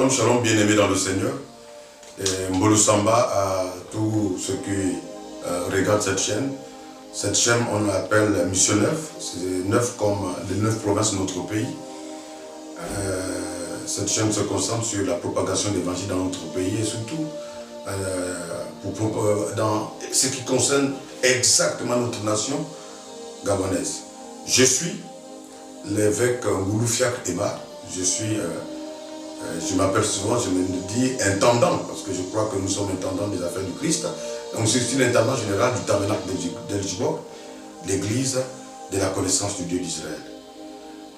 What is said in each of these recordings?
Shalom, shalom, bien-aimés dans le Seigneur. Et Mbolo Samba à tous ceux qui regardent cette chaîne. Cette chaîne, on l'appelle Mission 9. C'est 9 comme les 9 provinces de notre pays. Cette chaîne se concentre sur la propagation de l'évangile dans notre pays et surtout dans ce qui concerne exactement notre nation gabonaise. Je suis l'évêque Ngouloufiak Eba. Je m'appelle souvent, je me dis intendant, parce que je crois que nous sommes intendants des affaires du Christ. Donc je suis l'intendant général du tabernacle d'El Djibok, l'église de la connaissance du Dieu d'Israël.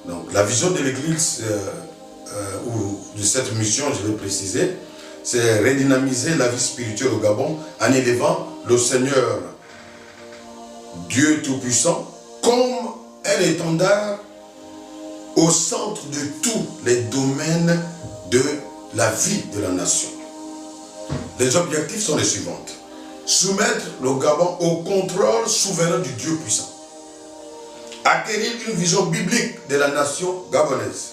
Donc la vision de l'église, ou de cette mission, je vais préciser, c'est redynamiser la vie spirituelle au Gabon en élevant le Seigneur, Dieu Tout-Puissant, comme un étendard au centre de tous les domaines de la vie de la nation. Les objectifs sont les suivantes. Soumettre le Gabon au contrôle souverain du Dieu puissant. Acquérir une vision biblique de la nation gabonaise.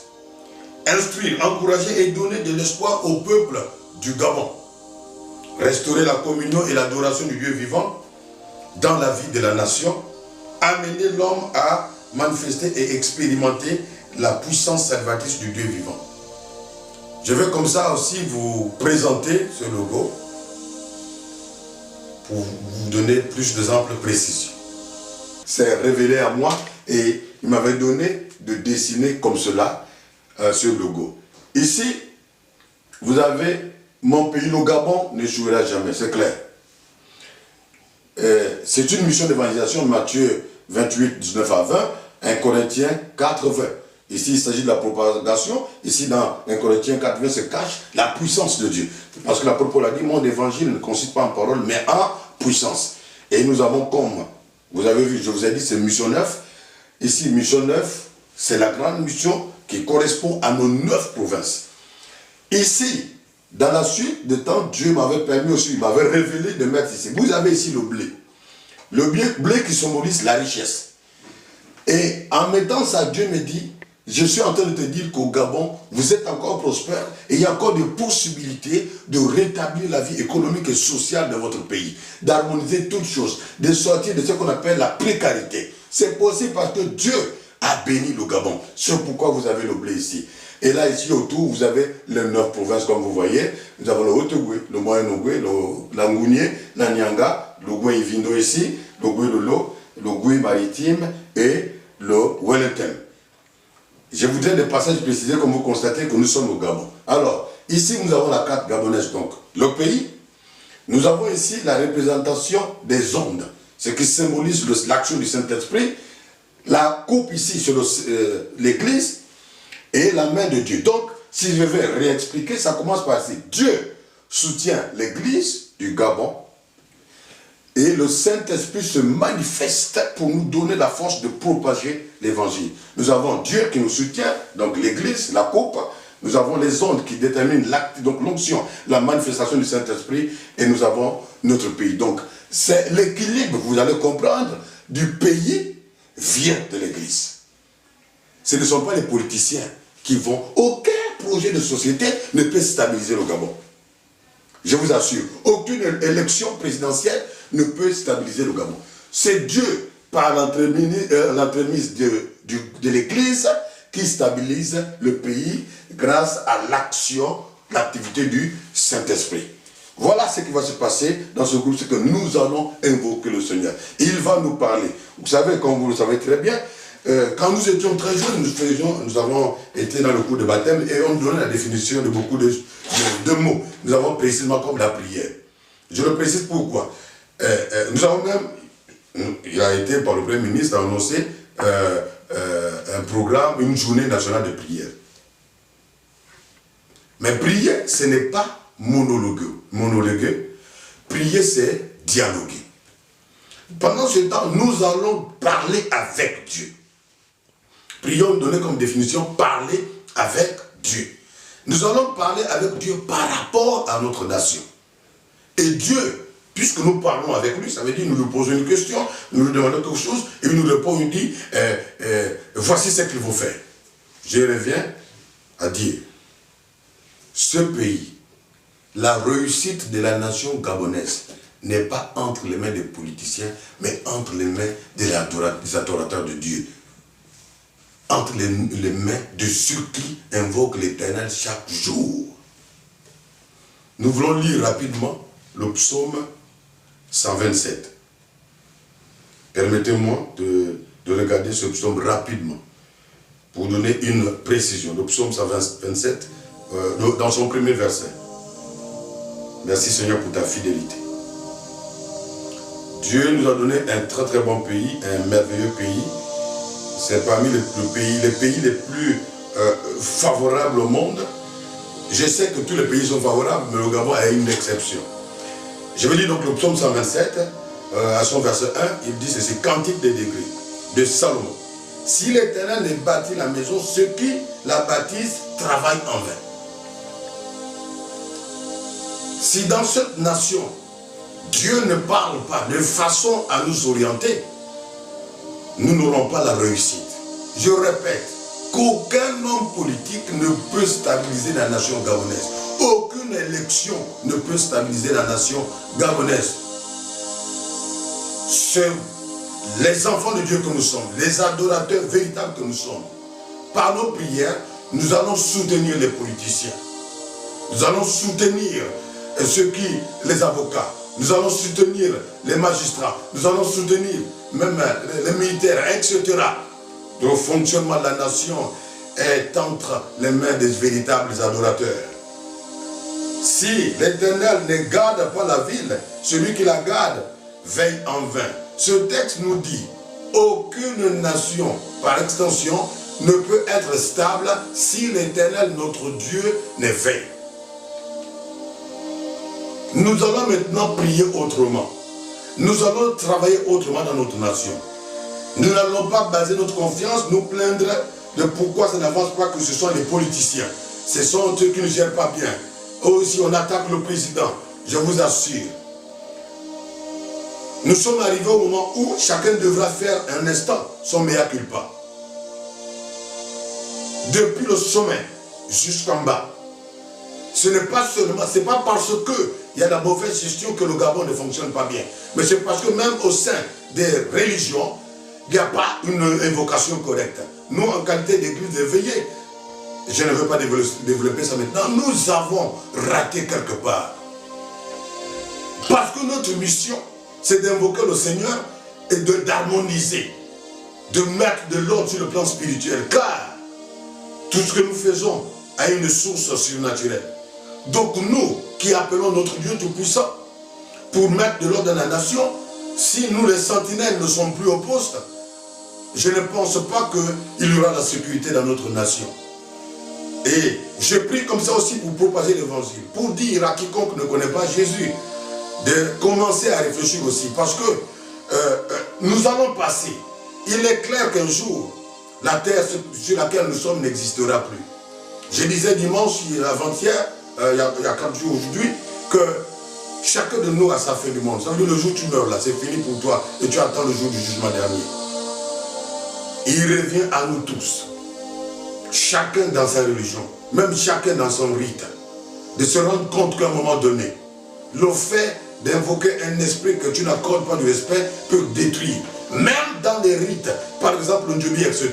Instruire, encourager et donner de l'espoir au peuple du Gabon. Restaurer la communion et l'adoration du Dieu vivant dans la vie de la nation. Amener l'homme à manifester et expérimenter la puissance salvatrice du Dieu vivant. Je vais comme ça aussi vous présenter ce logo pour vous donner plus d'exemples précis. C'est révélé à moi et il m'avait donné de dessiner comme cela ce logo. Ici, vous avez mon pays, le Gabon n'échouera jamais, c'est clair. C'est une mission d'évangélisation, Matthieu 28, 19 à 20, 1 Corinthiens 4, 20. Ici, il s'agit de la propagation. Ici, dans 1 Corinthiens 4, 20, se cache la puissance de Dieu. Parce que l'apôtre Paul a dit, mon évangile ne consiste pas en parole, mais en puissance. Et nous avons comme, vous avez vu, je vous ai dit, c'est mission 9. Ici, mission 9, c'est la grande mission qui correspond à nos 9 provinces. Ici, dans la suite de temps, Dieu m'avait permis aussi, il m'avait révélé de mettre ici. Vous avez ici le blé. Le blé qui symbolise la richesse. Et en mettant ça, Dieu me dit, je suis en train de te dire qu'au Gabon, vous êtes encore prospère et il y a encore des possibilités de rétablir la vie économique et sociale de votre pays, d'harmoniser toutes choses, de sortir de ce qu'on appelle la précarité. C'est possible parce que Dieu a béni le Gabon. C'est pourquoi vous avez le blé ici. Et là, ici autour, vous avez les 9 provinces, comme vous voyez. Nous avons le Haut-Ogooué, le Moyen-Ogooué, l'Angounié, l'Anyanga, le Goué-Ivindo ici, le Goué-Lolo, le Goué-Maritime et le Wellington. Je voudrais des passages précisés comme vous constatez que nous sommes au Gabon. Alors, ici nous avons la carte gabonaise, donc le pays. Nous avons ici la représentation des ondes, ce qui symbolise l'action du Saint-Esprit. La coupe ici sur l'église et la main de Dieu. Donc, si je vais réexpliquer, ça commence par ici. Dieu soutient l'église du Gabon et le Saint-Esprit se manifeste pour nous donner la force de propager l'évangile. Nous avons Dieu qui nous soutient, donc l'église, la coupe. Nous avons les ondes qui déterminent l'acte, donc l'onction, la manifestation du Saint-Esprit. Et nous avons notre pays. Donc, c'est l'équilibre, vous allez comprendre, du pays vient de l'église. Ce ne sont pas les politiciens qui vont... Aucun projet de société ne peut stabiliser le Gabon. Je vous assure, aucune élection présidentielle ne peut stabiliser le Gabon. C'est Dieu, par l'entremise de l'Église, qui stabilise le pays grâce à l'action, l'activité du Saint-Esprit. Voilà ce qui va se passer dans ce groupe, c'est que nous allons invoquer le Seigneur. Il va nous parler. Vous savez, comme vous le savez très bien, quand nous étions très jeunes, nous avons été dans le cours de baptême et on nous donnait la définition de beaucoup de mots. Nous avons précisément comme la prière. Je le précise pourquoi. Nous avons même, il a été par le Premier ministre annoncé un programme, une journée nationale de prière. Mais prier, ce n'est pas monologuer. Prier, c'est dialoguer. Pendant ce temps, nous allons parler avec Dieu. Prions, donner comme définition, parler avec Dieu. Nous allons parler avec Dieu par rapport à notre nation. Et Dieu, puisque nous parlons avec lui, ça veut dire nous lui posons une question, nous lui demandons quelque chose, et il nous répond, il dit, voici ce qu'il faut faire. Je reviens à dire, ce pays, la réussite de la nation gabonaise n'est pas entre les mains des politiciens, mais entre les mains des adorateurs de Dieu. Entre les mains de ceux qui invoquent l'Éternel chaque jour. Nous voulons lire rapidement le psaume 127. Permettez-moi de regarder ce psaume rapidement pour donner une précision. Le psaume 127, dans son premier verset. Merci Seigneur pour ta fidélité. Dieu nous a donné un très très bon pays, un merveilleux pays. C'est parmi les pays les plus favorables au monde. Je sais que tous les pays sont favorables, mais le Gabon a une exception. Je vais lire donc le psaume 127, à son verset 1, il dit ceci, Cantique des degrés de Salomon. Si l'Éternel ne bâtit la maison, ceux qui la bâtissent travaillent en vain. Si dans cette nation, Dieu ne parle pas de façon à nous orienter, nous n'aurons pas la réussite. Je répète, qu'aucun homme politique ne peut stabiliser la nation gabonaise. Aucune élection ne peut stabiliser la nation gabonaise. C'est les enfants de Dieu que nous sommes, les adorateurs véritables que nous sommes. Par nos prières, nous allons soutenir les politiciens. Nous allons soutenir les avocats. Nous allons soutenir les magistrats. Nous allons soutenir même les militaires, etc. Le fonctionnement de la nation est entre les mains des véritables adorateurs. Si l'Éternel ne garde pas la ville, celui qui la garde veille en vain. Ce texte nous dit, aucune nation, par extension, ne peut être stable si l'Éternel, notre Dieu, ne veille. Nous allons maintenant prier autrement. Nous allons travailler autrement dans notre nation. Nous n'allons pas baser notre confiance, nous plaindre de pourquoi ça n'avance pas, que ce sont les politiciens. Ce sont ceux qui ne gèrent pas bien. Aussi, on attaque le président. Je vous assure. Nous sommes arrivés au moment où chacun devra faire un instant son mea culpa. Depuis le sommet jusqu'en bas. Ce n'est pas seulement, c'est pas parce qu'il y a la mauvaise gestion que le Gabon ne fonctionne pas bien. Mais c'est parce que même au sein des religions, il n'y a pas une invocation correcte. Nous, en qualité d'église éveillée, je ne veux pas développer ça maintenant, nous avons raté quelque part. Parce que notre mission, c'est d'invoquer le Seigneur et d'harmoniser, de mettre de l'ordre sur le plan spirituel. Car tout ce que nous faisons a une source surnaturelle. Donc nous, qui appelons notre Dieu Tout-Puissant, pour mettre de l'ordre dans la nation, si nous les sentinelles ne sont plus au poste, je ne pense pas qu'il y aura la sécurité dans notre nation. Et je prie comme ça aussi pour propager l'évangile, pour dire à quiconque ne connaît pas Jésus, de commencer à réfléchir aussi, parce que nous allons passer. Il est clair qu'un jour, la terre sur laquelle nous sommes n'existera plus. Je disais dimanche, avant-hier, il y a 4 jours aujourd'hui, que chacun de nous a sa fin du monde. Ça veut dire le jour où tu meurs là, c'est fini pour toi, et tu attends le jour du jugement dernier. Il revient à nous tous, chacun dans sa religion, même chacun dans son rite, de se rendre compte qu'à un moment donné, le fait d'invoquer un esprit que tu n'accordes pas du respect peut détruire. Même dans les rites, par exemple le Njobi, etc.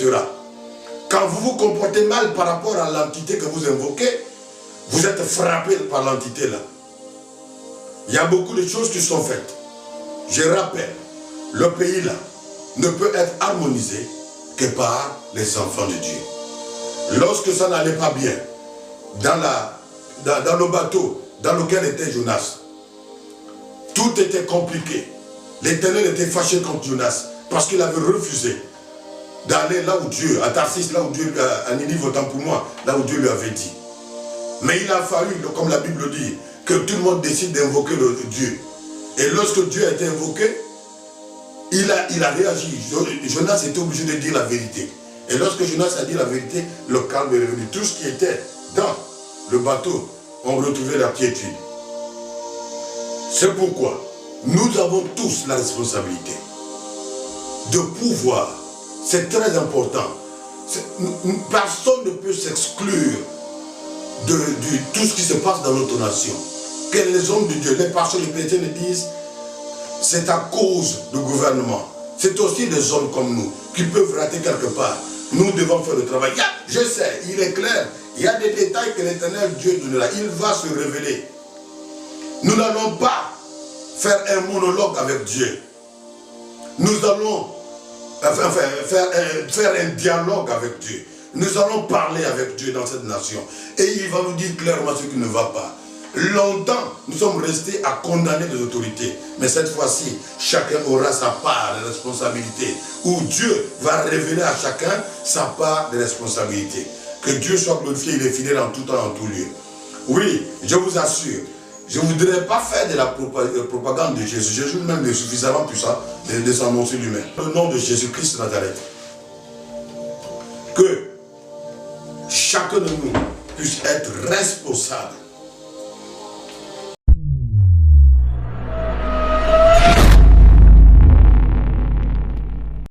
Quand vous vous comportez mal par rapport à l'entité que vous invoquez, vous êtes frappé par l'entité là. Il y a beaucoup de choses qui sont faites. Je rappelle, le pays là ne peut être harmonisé que par les enfants de Dieu. Lorsque ça n'allait pas bien, dans le bateau dans lequel était Jonas, tout était compliqué. L'Éternel était fâché contre Jonas parce qu'il avait refusé d'aller là où Dieu, à Tarsis, là où Dieu, à Ninive, autant pour moi, là où Dieu lui avait dit. Mais il a fallu, comme la Bible dit, que tout le monde décide d'invoquer le Dieu. Et lorsque Dieu a été invoqué, il a réagi. Jonas était obligé de dire la vérité. Et lorsque Jonas a dit la vérité, le calme est revenu. Tout ce qui était dans le bateau ont retrouvé la quiétude. C'est pourquoi nous avons tous la responsabilité de pouvoir. C'est très important. Personne ne peut s'exclure de tout ce qui se passe dans notre nation. Que les hommes de Dieu, les pasteurs, les chrétiens disent, c'est à cause du gouvernement. C'est aussi des hommes comme nous qui peuvent rater quelque part. Nous devons faire le travail. Je sais, il est clair, il y a des détails que l'Éternel Dieu donnera. Il va se révéler. Nous n'allons pas faire un monologue avec Dieu. Nous allons faire un dialogue avec Dieu. Nous allons parler avec Dieu dans cette nation. Et il va nous dire clairement ce qui ne va pas. Longtemps, nous sommes restés à condamner les autorités. Mais cette fois-ci, chacun aura sa part de responsabilité. Où Dieu va révéler à chacun sa part de responsabilité. Que Dieu soit glorifié, il est fidèle en tout temps, en tout lieu. Oui, je vous assure, je ne voudrais pas faire de la propagande de Jésus. Jésus même est suffisamment puissant de s'annoncer lui-même. Le nom de Jésus-Christ de Nazareth. Que chacun de nous puisse être responsable